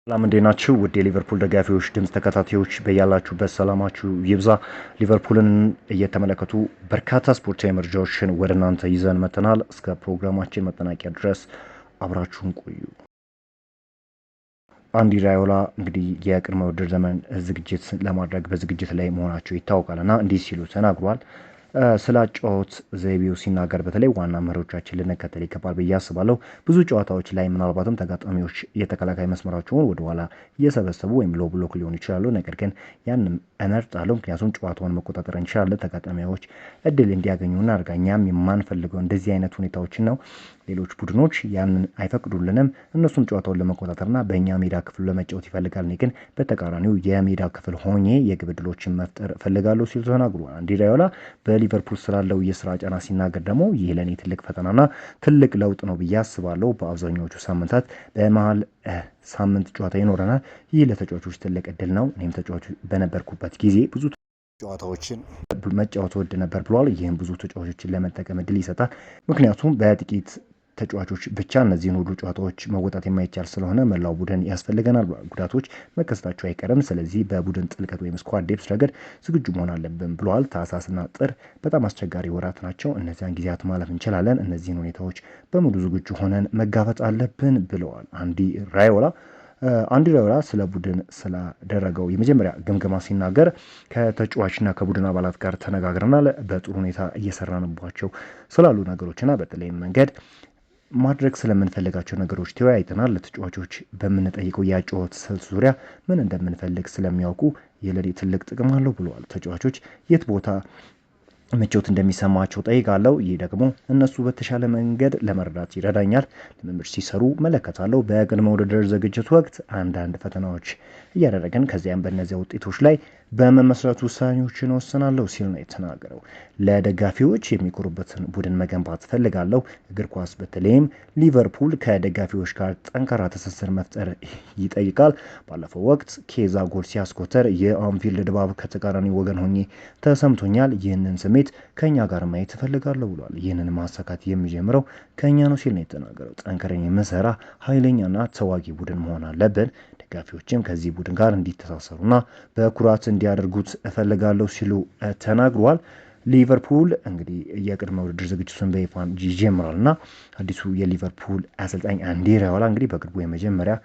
ሰላም እንዴት ናችሁ? ውድ የሊቨርፑል ደጋፊዎች ድምፅ ተከታታዮች በያላችሁበት ሰላማችሁ ይብዛ። ሊቨርፑልን እየተመለከቱ በርካታ ስፖርታዊ መረጃዎችን ወደ እናንተ ይዘን መጥተናል። እስከ ፕሮግራማችን መጠናቂያ ድረስ አብራችሁን ቆዩ። አንዲ ራዮላ እንግዲህ የቅድመ ውድድር ዘመን ዝግጅት ለማድረግ በዝግጅት ላይ መሆናቸው ይታወቃልና እንዲህ ሲሉ ተናግሯል። ስለ አጨዋወት ዘይቤው ሲናገር በተለይ ዋና መሪዎቻችን ልንከተል ይገባል ብዬ አስባለሁ። ብዙ ጨዋታዎች ላይ ምናልባትም ተጋጣሚዎች የተከላካይ መስመራቸውን ወደኋላ እየሰበሰቡ ወይም ሎ ብሎክ ሊሆኑ ይችላሉ። ነገር ግን ያንም እመርጣለሁ፣ ምክንያቱም ጨዋታውን መቆጣጠር እንችላለን። ተጋጣሚዎች እድል እንዲያገኙ እናድርጋ። እኛም የማንፈልገው እንደዚህ አይነት ሁኔታዎችን ነው። ሌሎች ቡድኖች ያንን አይፈቅዱልንም። እነሱም ጨዋታውን ለመቆጣጠርና በእኛ ሜዳ ክፍል ለመጫወት ይፈልጋል። እኔ ግን በተቃራኒው የሜዳ ክፍል ሆኜ የግብ ዕድሎችን መፍጠር እፈልጋለሁ ሲሉ ተናግሯል። አንዲ ራዮላ በሊቨርፑል ስላለው የስራ ጫና ሲናገር ደግሞ ይህ ለእኔ ትልቅ ፈተናና ትልቅ ለውጥ ነው ብዬ አስባለሁ። በአብዛኛዎቹ ሳምንታት በመሀል ሳምንት ጨዋታ ይኖረናል። ይህ ለተጫዋቾች ትልቅ እድል ነው። እኔም ተጫዋች በነበርኩበት ጊዜ ብዙ ጨዋታዎችን መጫወት ወድ ነበር ብሏል። ይህም ብዙ ተጫዋቾችን ለመጠቀም እድል ይሰጣል። ምክንያቱም በጥቂት ተጫዋቾች ብቻ እነዚህን ሁሉ ጨዋታዎች መወጣት የማይቻል ስለሆነ መላው ቡድን ያስፈልገናል። ጉዳቶች መከሰታቸው አይቀርም። ስለዚህ በቡድን ጥልቀት ወይም ስኳድ ዴፕስ ረገድ ዝግጁ መሆን አለብን ብለዋል። ታህሳስና ጥር በጣም አስቸጋሪ ወራት ናቸው። እነዚያን ጊዜያት ማለፍ እንችላለን። እነዚህን ሁኔታዎች በሙሉ ዝግጁ ሆነን መጋፈጥ አለብን ብለዋል አንዲ ራዮላ። አንዲ ራዮላ ስለ ቡድን ስላደረገው የመጀመሪያ ግምገማ ሲናገር ከተጫዋችና ከቡድን አባላት ጋር ተነጋግረናል። በጥሩ ሁኔታ እየሰራንባቸው ስላሉ ነገሮችና በተለይም መንገድ ማድረግ ስለምንፈልጋቸው ነገሮች ተወያይተናል። ለተጫዋቾች በምንጠይቀው የአጨዋወት ስልት ዙሪያ ምን እንደምንፈልግ ስለሚያውቁ የለኔ ትልቅ ጥቅም አለው ብለዋል። ተጫዋቾች የት ቦታ ምቾት እንደሚሰማቸው ጠይቃለሁ። ይህ ደግሞ እነሱ በተሻለ መንገድ ለመረዳት ይረዳኛል። ልምምድ ሲሰሩ መለከታለሁ። በቅድመ ውድድር ዝግጅት ወቅት አንዳንድ ፈተናዎች እያደረገን ከዚያም በእነዚያ ውጤቶች ላይ በመመስረት ውሳኔዎችን ወስናለሁ ሲል ነው የተናገረው። ለደጋፊዎች የሚኮሩበትን ቡድን መገንባት ፈልጋለሁ። እግር ኳስ በተለይም ሊቨርፑል ከደጋፊዎች ጋር ጠንካራ ትስስር መፍጠር ይጠይቃል። ባለፈው ወቅት ኬዛ ጎል ሲያስቆጠር የአንፊልድ ድባብ ከተቃራኒ ወገን ሆኜ ተሰምቶኛል። ይህንን ስሜት ከኛ ጋር ማየት እፈልጋለሁ ብሏል። ይህንን ማሳካት የሚጀምረው ከኛ ነው ሲል ነው የተናገረው። ጠንክረን የምንሰራ ኃይለኛና ተዋጊ ቡድን መሆን አለብን። ደጋፊዎችም ከዚህ ቡድን ጋር እንዲተሳሰሩና በኩራት እንዲያደርጉት እፈልጋለሁ ሲሉ ተናግሯል። ሊቨርፑል እንግዲህ የቅድመ ውድድር ዝግጅቱን በይፋ ይጀምራልና አዲሱ የሊቨርፑል አሰልጣኝ አንዲ ራዮላ እንግዲህ በቅርቡ የመጀመሪያ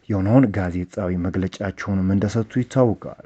የሆነውን ጋዜጣዊ መግለጫቸውንም እንደሰጡ ይታወቃል።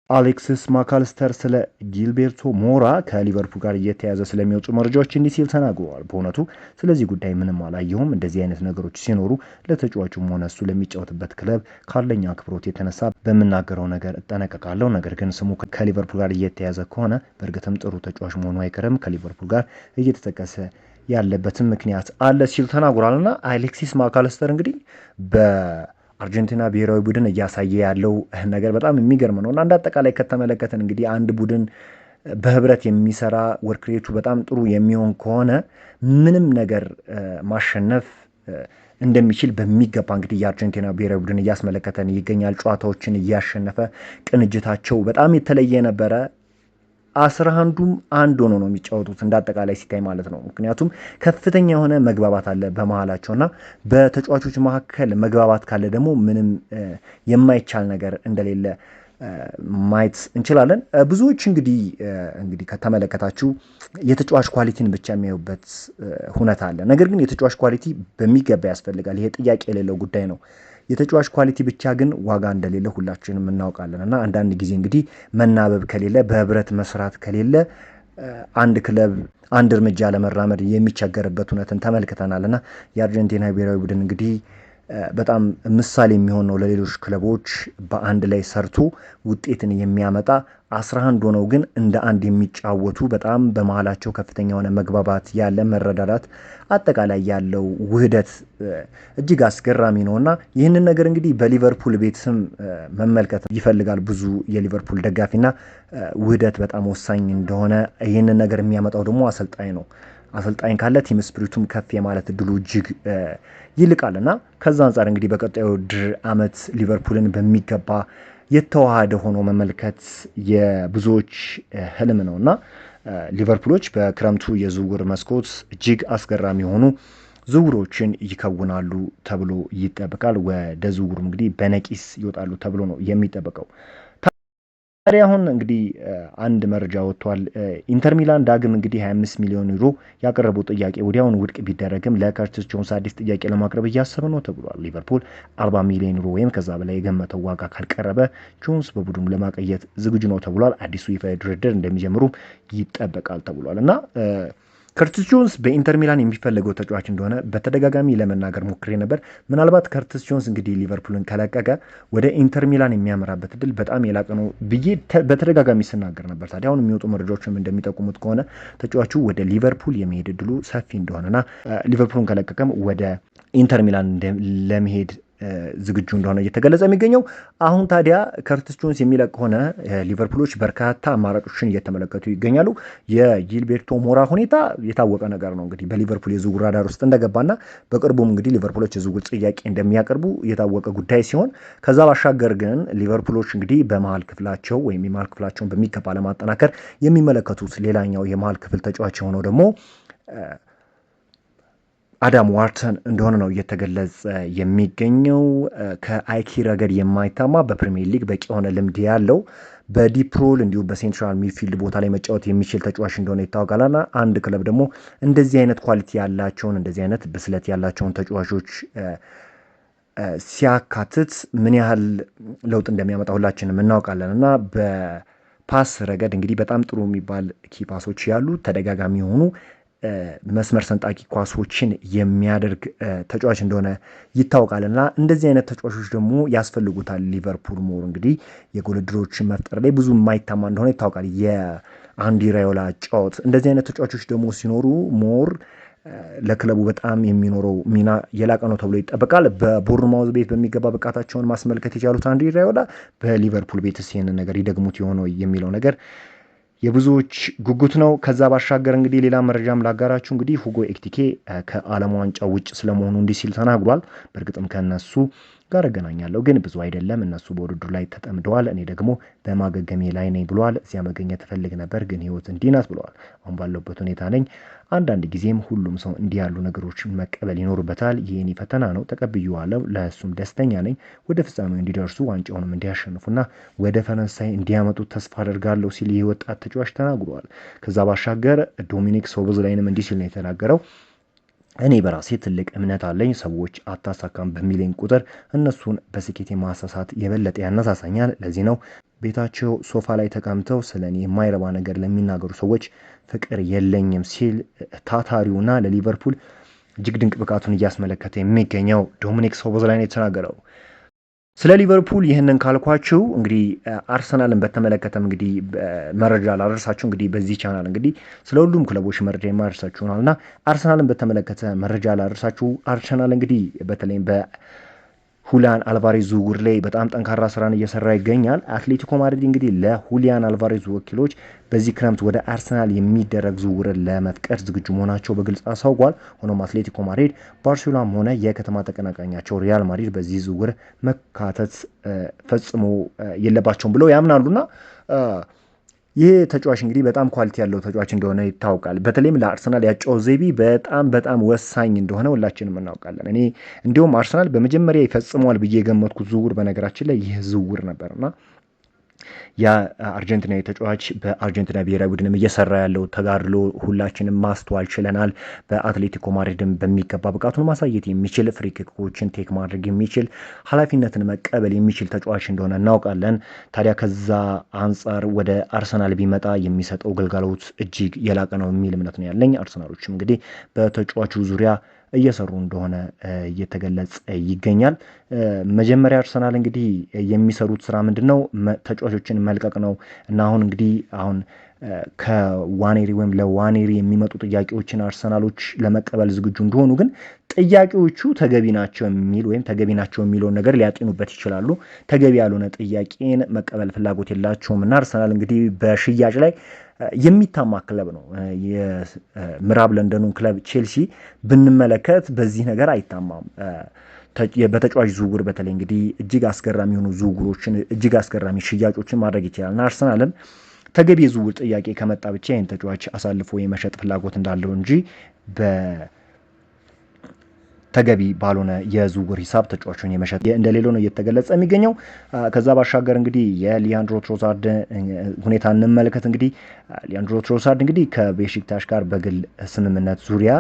አሌክሲስ ማካልስተር ስለ ጊልቤርቶ ሞራ ከሊቨርፑል ጋር እየተያዘ ስለሚወጡ መረጃዎች እንዲህ ሲል ተናግረዋል። በእውነቱ ስለዚህ ጉዳይ ምንም አላየሁም። እንደዚህ አይነት ነገሮች ሲኖሩ ለተጫዋቹም ሆነ እሱ ለሚጫወትበት ክለብ ካለኝ አክብሮት የተነሳ በምናገረው ነገር እጠነቀቃለሁ። ነገር ግን ስሙ ከሊቨርፑል ጋር እየተያዘ ከሆነ በእርግጥም ጥሩ ተጫዋች መሆኑ አይቀርም። ከሊቨርፑል ጋር እየተጠቀሰ ያለበትም ምክንያት አለ ሲል ተናግሯልና አሌክሲስ ማካልስተር እንግዲህ አርጀንቲና ብሔራዊ ቡድን እያሳየ ያለው ነገር በጣም የሚገርም ነው እና እንደ አጠቃላይ ከተመለከተን እንግዲህ አንድ ቡድን በህብረት የሚሰራ ወርክሬቱ በጣም ጥሩ የሚሆን ከሆነ ምንም ነገር ማሸነፍ እንደሚችል በሚገባ እንግዲህ የአርጀንቲና ብሔራዊ ቡድን እያስመለከተን ይገኛል። ጨዋታዎችን እያሸነፈ ቅንጅታቸው በጣም የተለየ ነበረ። 11ዱም አንድ ሆኖ ነው የሚጫወቱት እንዳጠቃላይ ሲታይ ማለት ነው። ምክንያቱም ከፍተኛ የሆነ መግባባት አለ በመሃላቸውና በተጫዋቾች መካከል መግባባት ካለ ደግሞ ምንም የማይቻል ነገር እንደሌለ ማየት እንችላለን። ብዙዎች እንግዲህ ከተመለከታችሁ የተጫዋች ኳሊቲን ብቻ የሚያዩበት ሁኔታ አለ። ነገር ግን የተጫዋች ኳሊቲ በሚገባ ያስፈልጋል። ይሄ ጥያቄ የሌለው ጉዳይ ነው። የተጫዋች ኳሊቲ ብቻ ግን ዋጋ እንደሌለ ሁላችንም እናውቃለን እና አንዳንድ ጊዜ እንግዲህ መናበብ ከሌለ በህብረት መስራት ከሌለ አንድ ክለብ አንድ እርምጃ ለመራመድ የሚቸገርበት እውነትን ተመልክተናል እና የአርጀንቲና ብሔራዊ ቡድን እንግዲህ በጣም ምሳሌ የሚሆን ነው ለሌሎች ክለቦች በአንድ ላይ ሰርቶ ውጤትን የሚያመጣ 11 ሆነው ግን እንደ አንድ የሚጫወቱ በጣም በመሃላቸው ከፍተኛ የሆነ መግባባት ያለ መረዳዳት አጠቃላይ ያለው ውህደት እጅግ አስገራሚ ነውና ይህንን ነገር እንግዲህ በሊቨርፑል ቤትም መመልከት ይፈልጋል ብዙ የሊቨርፑል ደጋፊና ውህደት በጣም ወሳኝ እንደሆነ ይህንን ነገር የሚያመጣው ደግሞ አሰልጣኝ ነው። አሰልጣኝ ካለ ቲም ስፒሪቱም ከፍ የማለት እድሉ እጅግ ይልቃልና ከዛ አንጻር እንግዲህ በቀጣዩ ውድድር ዓመት ሊቨርፑልን በሚገባ የተዋሃደ ሆኖ መመልከት የብዙዎች ህልም ነውና ሊቨርፑሎች በክረምቱ የዝውውር መስኮት እጅግ አስገራሚ የሆኑ ዝውውሮችን ይከውናሉ ተብሎ ይጠበቃል። ወደ ዝውውሩም እንግዲህ በነቂስ ይወጣሉ ተብሎ ነው የሚጠበቀው። ታዲያ አሁን እንግዲህ አንድ መረጃ ወጥቷል። ኢንተር ሚላን ዳግም እንግዲህ 25 ሚሊዮን ዩሮ ያቀረበው ጥያቄ ወዲያውኑ ውድቅ ቢደረግም ለከርቲስ ጆንስ አዲስ ጥያቄ ለማቅረብ እያሰበ ነው ተብሏል። ሊቨርፑል 40 ሚሊዮን ዩሮ ወይም ከዛ በላይ የገመተው ዋጋ ካልቀረበ ጆንስ በቡድኑ ለማቀየት ዝግጁ ነው ተብሏል። አዲሱ ይፋ ድርድር እንደሚጀምሩ ይጠበቃል ተብሏል እና ከርቲስ ጆንስ በኢንተር ሚላን የሚፈለገው ተጫዋች እንደሆነ በተደጋጋሚ ለመናገር ሞክሬ ነበር። ምናልባት ከርቲስ ጆንስ እንግዲህ ሊቨርፑልን ከለቀቀ ወደ ኢንተር ሚላን የሚያመራበት እድል በጣም የላቀ ነው ብዬ በተደጋጋሚ ስናገር ነበር። ታዲያ አሁን የሚወጡ መረጃዎችም እንደሚጠቁሙት ከሆነ ተጫዋቹ ወደ ሊቨርፑል የመሄድ እድሉ ሰፊ እንደሆነና ሊቨርፑልን ከለቀቀም ወደ ኢንተር ሚላን ለመሄድ ዝግጁ እንደሆነ እየተገለጸ የሚገኘው። አሁን ታዲያ ከርቲስ ጆንስ የሚለቅ ሆነ ሊቨርፑሎች በርካታ አማራጮችን እየተመለከቱ ይገኛሉ። የጂልቤርቶ ሞራ ሁኔታ የታወቀ ነገር ነው እንግዲህ በሊቨርፑል የዝውውር ራዳር ውስጥ እንደገባና በቅርቡም እንግዲህ ሊቨርፑሎች የዝውውር ጥያቄ እንደሚያቀርቡ የታወቀ ጉዳይ ሲሆን ከዛ ባሻገር ግን ሊቨርፑሎች እንግዲህ በመሀል ክፍላቸው ወይም የመሀል ክፍላቸውን በሚገባ ለማጠናከር የሚመለከቱት ሌላኛው የመሀል ክፍል ተጫዋች የሆነው ደግሞ አዳም ዋርተን እንደሆነ ነው እየተገለጸ የሚገኘው። ከአይኪ ረገድ የማይታማ በፕሪሚየር ሊግ በቂ የሆነ ልምድ ያለው በዲፕ ሮል እንዲሁም በሴንትራል ሚድፊልድ ቦታ ላይ መጫወት የሚችል ተጫዋች እንደሆነ ይታወቃልና አንድ ክለብ ደግሞ እንደዚህ አይነት ኳሊቲ ያላቸውን እንደዚህ አይነት ብስለት ያላቸውን ተጫዋቾች ሲያካትት ምን ያህል ለውጥ እንደሚያመጣ ሁላችንም እናውቃለን እና በፓስ ረገድ እንግዲህ በጣም ጥሩ የሚባል ኪፓሶች ያሉ ተደጋጋሚ የሆኑ መስመር ሰንጣቂ ኳሶችን የሚያደርግ ተጫዋች እንደሆነ ይታወቃል እና እንደዚህ አይነት ተጫዋቾች ደግሞ ያስፈልጉታል። ሊቨርፑል ሞር እንግዲህ የጎል ዕድሎችን መፍጠር ላይ ብዙ የማይታማ እንደሆነ ይታወቃል። የአንዲ ራዮላ ጨዋታ እንደዚህ አይነት ተጫዋቾች ደግሞ ሲኖሩ ሞር ለክለቡ በጣም የሚኖረው ሚና የላቀ ነው ተብሎ ይጠበቃል። በቦርንማውዝ ቤት በሚገባ ብቃታቸውን ማስመልከት የቻሉት አንዲ ራዮላ በሊቨርፑል ቤትስ ይህንን ነገር ይደግሙት የሆነው የሚለው ነገር የብዙዎች ጉጉት ነው። ከዛ ባሻገር እንግዲህ ሌላ መረጃም ላጋራችሁ። እንግዲህ ሁጎ ኤኪቲኬ ከዓለም ዋንጫ ውጭ ስለመሆኑ እንዲህ ሲል ተናግሯል። በእርግጥም ከነሱ ጋር እገናኛለሁ፣ ግን ብዙ አይደለም። እነሱ በውድድሩ ላይ ተጠምደዋል፣ እኔ ደግሞ በማገገሜ ላይ ነኝ ብለዋል። እዚያ መገኘት እፈልግ ነበር፣ ግን ህይወት እንዲህ ናት ብለዋል። አሁን ባለሁበት ሁኔታ ነኝ። አንዳንድ ጊዜም ሁሉም ሰው እንዲህ ያሉ ነገሮችን መቀበል ይኖርበታል። ይህኔ ፈተና ነው፣ ተቀብዬዋለሁ። ለእሱም ደስተኛ ነኝ። ወደ ፍጻሜው እንዲደርሱ ዋንጫውንም እንዲያሸንፉና ወደ ፈረንሳይ እንዲያመጡት ተስፋ አደርጋለሁ ሲል ይህ ወጣት ተጫዋች ተናግሯል። ከዛ ባሻገር ዶሚኒክ ሶቦዝላይንም እንዲህ ሲል ነው የተናገረው። እኔ በራሴ ትልቅ እምነት አለኝ። ሰዎች አታሳካም በሚለኝ ቁጥር እነሱን በስኬት ማሳሳት የበለጠ ያነሳሳኛል። ለዚህ ነው ቤታቸው ሶፋ ላይ ተቀምጠው ስለ እኔ የማይረባ ነገር ለሚናገሩ ሰዎች ፍቅር የለኝም ሲል ታታሪውና ለሊቨርፑል እጅግ ድንቅ ብቃቱን እያስመለከተ የሚገኘው ዶሚኒክ ሶቦዝላይ ነው የተናገረው። ስለ ሊቨርፑል ይህንን ካልኳችሁ እንግዲህ አርሰናልን በተመለከተም እንግዲህ መረጃ ላደርሳችሁ። እንግዲህ በዚህ ቻናል እንግዲህ ስለ ሁሉም ክለቦች መረጃ የማደርሳችሁናል እና አርሰናልን በተመለከተ መረጃ ላደርሳችሁ። አርሰናል እንግዲህ በተለይም ሁሊያን አልቫሬዝ ዝውውር ላይ በጣም ጠንካራ ስራን እየሰራ ይገኛል። አትሌቲኮ ማድሪድ እንግዲህ ለሁሊያን አልቫሬዝ ወኪሎች በዚህ ክረምት ወደ አርሰናል የሚደረግ ዝውውርን ለመፍቀድ ዝግጁ መሆናቸው በግልጽ አሳውቋል። ሆኖም አትሌቲኮ ማድሪድ፣ ባርሴሎናም ሆነ የከተማ ተቀናቃኛቸው ሪያል ማድሪድ በዚህ ዝውውር መካተት ፈጽሞ የለባቸውም ብለው ያምናሉና ይህ ተጫዋች እንግዲህ በጣም ኳሊቲ ያለው ተጫዋች እንደሆነ ይታወቃል። በተለይም ለአርሰናል ያጫወት ዘይቤ በጣም ወሳኝ እንደሆነ ሁላችንም እናውቃለን። እኔ እንዲሁም አርሰናል በመጀመሪያ ይፈጽመዋል ብዬ የገመትኩት ዝውውር በነገራችን ላይ ይህ ዝውውር ነበርና የአርጀንቲና ተጫዋች በአርጀንቲና ብሔራዊ ቡድንም እየሰራ ያለው ተጋድሎ ሁላችንም ማስተዋል ችለናል። በአትሌቲኮ ማድሪድም በሚገባ ብቃቱን ማሳየት የሚችል ፍሪኪኮችን ቴክ ማድረግ የሚችል ኃላፊነትን መቀበል የሚችል ተጫዋች እንደሆነ እናውቃለን። ታዲያ ከዛ አንጻር ወደ አርሰናል ቢመጣ የሚሰጠው ግልጋሎት እጅግ የላቀ ነው የሚል እምነት ነው ያለኝ። አርሰናሎችም እንግዲህ በተጫዋቹ ዙሪያ እየሰሩ እንደሆነ እየተገለጸ ይገኛል። መጀመሪያ አርሰናል እንግዲህ የሚሰሩት ስራ ምንድን ነው? ተጫዋቾችን መልቀቅ ነው እና አሁን ከዋኔሪ ወይም ለዋኔሪ የሚመጡ ጥያቄዎችን አርሰናሎች ለመቀበል ዝግጁ እንደሆኑ፣ ግን ጥያቄዎቹ ተገቢ ናቸው የሚል ወይም ተገቢ ናቸው የሚለውን ነገር ሊያጤኑበት ይችላሉ። ተገቢ ያልሆነ ጥያቄን መቀበል ፍላጎት የላቸውም እና አርሰናል እንግዲህ በሽያጭ ላይ የሚታማ ክለብ ነው። የምዕራብ ለንደኑን ክለብ ቼልሲ ብንመለከት በዚህ ነገር አይታማም። በተጫዋች ዝውውር በተለይ እንግዲህ እጅግ አስገራሚ የሆኑ ዝውውሮችን እጅግ አስገራሚ ሽያጮችን ማድረግ ይችላል እና አርሰናልም ተገቢ የዝውውር ጥያቄ ከመጣ ብቻ ይህን ተጫዋች አሳልፎ የመሸጥ ፍላጎት እንዳለው እንጂ ተገቢ ባልሆነ የዝውውር ሂሳብ ተጫዋቹን የመሸጥ እንደሌለው ነው እየተገለጸ የሚገኘው። ከዛ ባሻገር እንግዲህ የሊያንድሮ ትሮሳርድ ሁኔታ እንመልከት። እንግዲህ ሊያንድሮ ትሮሳርድ እንግዲህ ከቤሺክታሽ ጋር በግል ስምምነት ዙሪያ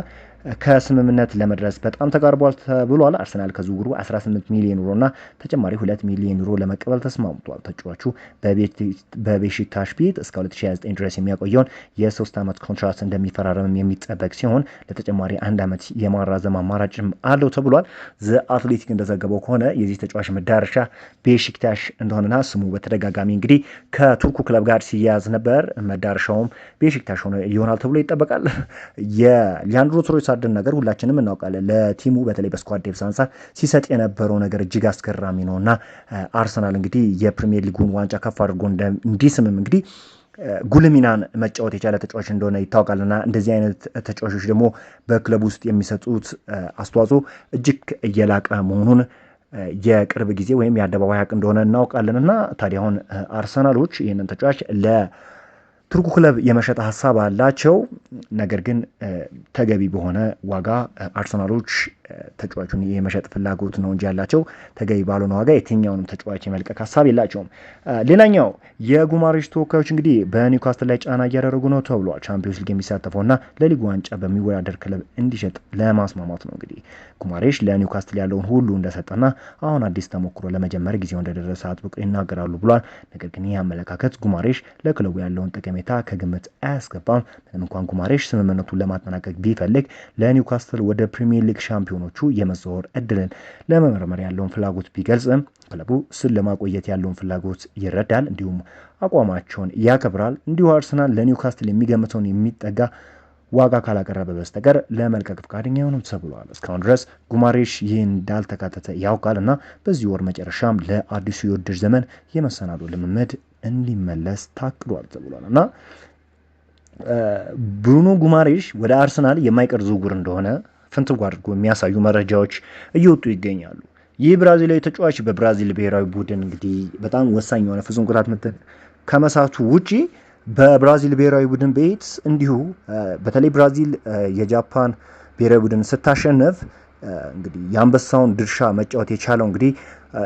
ከስምምነት ለመድረስ በጣም ተቃርቧል ተብሏል። አርሰናል ከዝውውሩ 18 ሚሊዮን ዩሮ እና ተጨማሪ 2 ሚሊዮን ዩሮ ለመቀበል ተስማምቷል። ተጫዋቹ በቤሺክታሽ ቤት እስከ 2029 ድረስ የሚያቆየውን የ3 ዓመት ኮንትራት እንደሚፈራረምም የሚጠበቅ ሲሆን ለተጨማሪ 1 ዓመት የማራዘም አማራጭም አለው ተብሏል። ዘ አትሌቲክ እንደዘገበው ከሆነ የዚህ ተጫዋች መዳረሻ ቤሺክታሽ እንደሆነና ስሙ በተደጋጋሚ እንግዲህ ከቱርኩ ክለብ ጋር ሲያያዝ ነበር። መዳረሻውም ቤሺክታሽ ሆነ ይሆናል ተብሎ ይጠበቃል። የሊያንድሮ ትሮሳርድን ነገር ሁላችንም እናውቃለን። ለቲሙ በተለይ በስኳድ ዴፕዝ አንጻር ሲሰጥ የነበረው ነገር እጅግ አስገራሚ ነው እና አርሰናል እንግዲህ የፕሪሚየር ሊጉን ዋንጫ ከፍ አድርጎ እንዲስምም እንግዲህ ጉልህ ሚናን መጫወት የቻለ ተጫዋች እንደሆነ ይታወቃልና እንደዚህ አይነት ተጫዋቾች ደግሞ በክለብ ውስጥ የሚሰጡት አስተዋጽኦ እጅግ እየላቀ መሆኑን የቅርብ ጊዜ ወይም የአደባባይ ሀቅ እንደሆነ እናውቃለን እና ታዲያ አሁን አርሰናሎች ይህንን ተጫዋች ቱርኩ ክለብ የመሸጥ ሀሳብ አላቸው። ነገር ግን ተገቢ በሆነ ዋጋ አርሰናሎች ተጫዋቹን የመሸጥ ፍላጎት ነው እንጂ ያላቸው ተገቢ ባልሆነ ዋጋ የትኛውንም ተጫዋች የመልቀቅ ሀሳብ የላቸውም። ሌላኛው የጉማሬሽ ተወካዮች እንግዲህ በኒውካስትል ላይ ጫና እያደረጉ ነው ተብሏል። ቻምፒዮንስ ሊግ የሚሳተፈውና ለሊጉ ዋንጫ በሚወዳደር ክለብ እንዲሸጥ ለማስማማት ነው። እንግዲህ ጉማሬሽ ለኒውካስትል ያለውን ሁሉ እንደሰጠና አሁን አዲስ ተሞክሮ ለመጀመር ጊዜው እንደደረሰ አጥብቀው ይናገራሉ ብሏል። ነገር ግን ይህ አመለካከት ጉማሬሽ ለክለቡ ያለውን ጠቀሜታ ከግምት አያስገባም። ምንም እንኳን ጉማሬሽ ስምምነቱን ለማጠናቀቅ ቢፈልግ ለኒውካስትል ወደ ፕሪሚየር ሊግ ሻምፒዮኖቹ የመዘዋወር እድልን ለመመርመር ያለውን ፍላጎት ቢገልጽም ክለቡ እሱን ለማቆየት ያለውን ፍላጎት ይረዳል፣ እንዲሁም አቋማቸውን ያከብራል። እንዲሁ አርሰናል ለኒውካስትል የሚገምተውን የሚጠጋ ዋጋ ካላቀረበ በስተቀር ለመልቀቅ ፈቃደኛ አይሆንም ተብሏል። እስካሁን ድረስ ጉማሬሽ ይህን እንዳልተካተተ ያውቃል እና በዚህ ወር መጨረሻም ለአዲሱ የውድድር ዘመን የመሰናዶ ልምምድ እንዲመለስ ታቅዷል ተብሏል እና ብሩኖ ጉማሬሽ ወደ አርሰናል የማይቀር ዝውውር እንደሆነ ፍንትው አድርጎ የሚያሳዩ መረጃዎች እየወጡ ይገኛሉ። ይህ ብራዚላዊ ተጫዋች በብራዚል ብሔራዊ ቡድን እንግዲህ በጣም ወሳኝ የሆነ ፍጹም ቅጣት ምት ከመሳቱ ውጪ በብራዚል ብሔራዊ ቡድን ቤት እንዲሁ በተለይ ብራዚል የጃፓን ብሔራዊ ቡድን ስታሸነፍ እንግዲህ የአንበሳውን ድርሻ መጫወት የቻለው እንግዲህ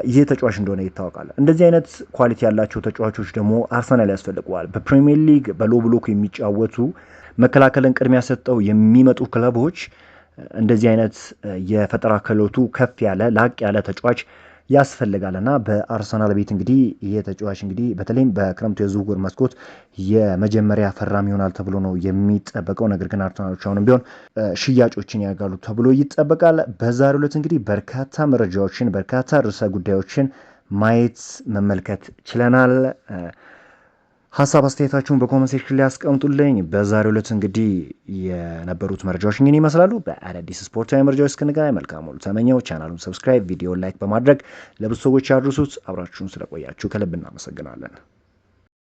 ይህ ተጫዋች እንደሆነ ይታወቃል። እንደዚህ አይነት ኳሊቲ ያላቸው ተጫዋቾች ደግሞ አርሰናል ያስፈልገዋል። በፕሪሚየር ሊግ በሎ ብሎክ የሚጫወቱ መከላከልን ቅድሚያ ሰጠው የሚመጡ ክለቦች እንደዚህ አይነት የፈጠራ ክህሎቱ ከፍ ያለ ላቅ ያለ ተጫዋች ያስፈልጋልና በአርሰናል ቤት እንግዲህ ይሄ ተጫዋች እንግዲህ በተለይም በክረምቱ የዝውውር መስኮት የመጀመሪያ ፈራሚ ይሆናል ተብሎ ነው የሚጠበቀው። ነገር ግን አርሰናሎች አሁንም ቢሆን ሽያጮችን ያደርጋሉ ተብሎ ይጠበቃል። በዛሬው ዕለት እንግዲህ በርካታ መረጃዎችን በርካታ ርዕሰ ጉዳዮችን ማየት መመልከት ችለናል። ሀሳብ አስተያየታችሁን በኮመንት ሴክሽን ላይ ያስቀምጡልኝ። በዛሬው ዕለት እንግዲህ የነበሩት መረጃዎች እንግዲህ ይመስላሉ። በአዳዲስ ስፖርታዊ መረጃዎች እስክንገናኝ መልካም ሁሉ ተመኘው። ቻናሉን ሰብስክራይብ፣ ቪዲዮ ላይክ በማድረግ ለብዙ ሰዎች ያድርሱት። አብራችሁን ስለቆያችሁ ከልብ እናመሰግናለን።